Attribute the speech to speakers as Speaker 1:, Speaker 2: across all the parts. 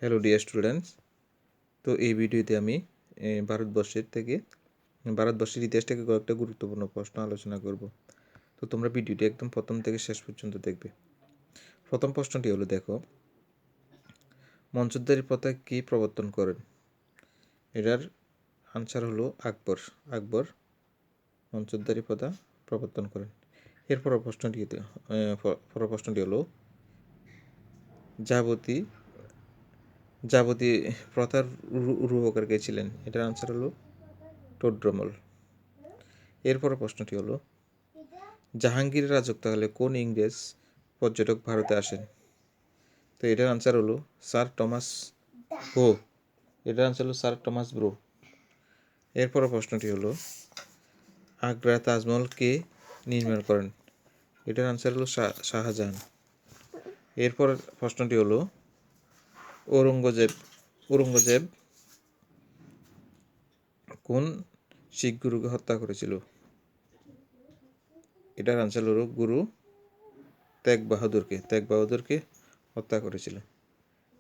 Speaker 1: Hello dear students. তো এই ভিডিওতে আমি ভারতবর্ষের ইতিহাস থেকে কয়েকটা গুরুত্বপূর্ণ প্রশ্ন আলোচনা করব। তো তোমরা ভিডিওটি একদম প্রথম থেকে শেষ পর্যন্ত দেখবে। প্রথম প্রশ্নটি হলো, দেখো, মঞ্চুদ্দারি প্রথা কি প্রবর্তন করেন? এটার আনসার হলো আকবর। আকবর মঞ্চুদ্দারি প্রথা প্রবর্তন করেন। এরপর প্রশ্নটি হলো, যাবতী প্রথার রূপকার কে ছিলেন? এটার আনসার হলো টোডরমল। এরপর প্রশ্নটি হলো, জাহাঙ্গীরের রাজত্বকালে কোন ইংরেজ পর্যটক ভারতে আসেন? তো এটার আনসার হলো স্যার টমাস ব্রো। এটার আনসার হলো স্যার টমাস ব্রো। এরপর প্রশ্নটি হলো, আগ্রা তাজমহল কে নির্মাণ করেন? এটার আনসার হলো শাহজাহান। এরপর প্রশ্নটি হলো, ঔরঙ্গজেব কোন শিখ গুরুকে হত্যা করেছিল? এটার আনসার হলো গুরু তেগ বাহাদুরকে হত্যা করেছিল।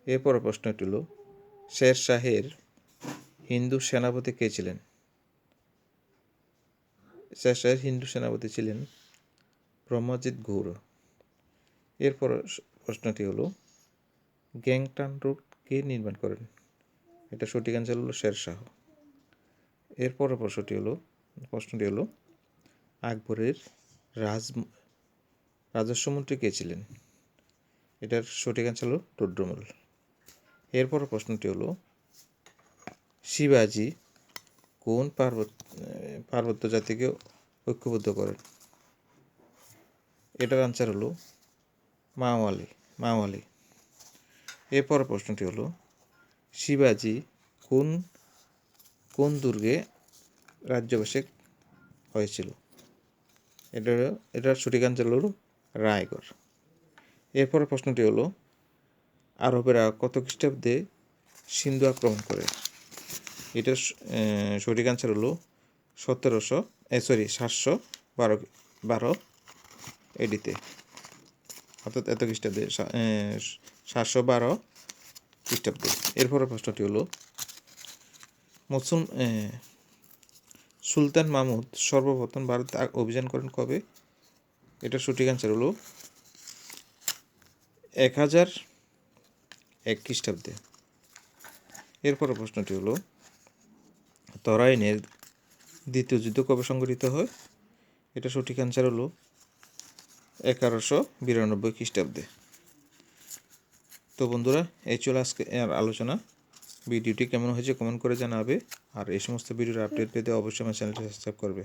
Speaker 1: এরপর প্রশ্নটি হলো, শের শাহের হিন্দু সেনাপতি কে ছিলেন? শের শাহের হিন্দু সেনাপতি ছিলেন ব্রহ্মজিৎ গৌর। এরপর প্রশ্নটি হলো, গ্যাংটক রোড কে নির্মাণ করেন? এটা সঠিক অ্যান্সার হলো শের শাহ। এরপর প্রশ্নটি হলো, আকবরের রাজস্ব মন্ত্রী কে ছিলেন? এটার সঠিক অ্যান্সার হলো টোডরমল। এরপর প্রশ্নটি হলো, শিবাজি কোন পার্বত্য জাতিকে ঐক্যবদ্ধ করেন? এটার আনসার হলো মাওয়ালি। এরপর প্রশ্নটি হলো, শিবাজি কোন দুর্গে রাজ্যাভিষেক হয়েছিল? এটার সঠিক অ্যান্সার হলো রায়গড়। এরপর প্রশ্নটি হলো, আরবেরা কত খ্রিস্টাব্দে সিন্ধু আক্রমণ করে? এটার সঠিক অ্যান্সার হলো 712 এডিতে, অর্থাৎ এত খ্রিস্টাব্দে 712 খ্রিস্টাব্দে। এরপর প্রশ্নটি হলো, সুলতান মাহমুদ সর্বপ্রথম ভারতে অভিযান করেন কবে? এটার সঠিক অ্যান্সার হলো 1001 খ্রিস্টাব্দে। এরপর প্রশ্নটি হলো, তরাইনের দ্বিতীয় যুদ্ধ কবে সংঘটিত হয়? এটা সঠিক অ্যান্সার হলো 1192 খ্রিস্টাব্দে। তো বন্ধুরা, এই চলে আজকে আলোচনা। ভিডিওটি কেমন হয়েছে কমেন্ট করে জানাবে, আর এই সমস্ত ভিডিওর আপডেট পেতে অবশ্যই আমার চ্যানেলটি সাবস্ক্রাইব করবে।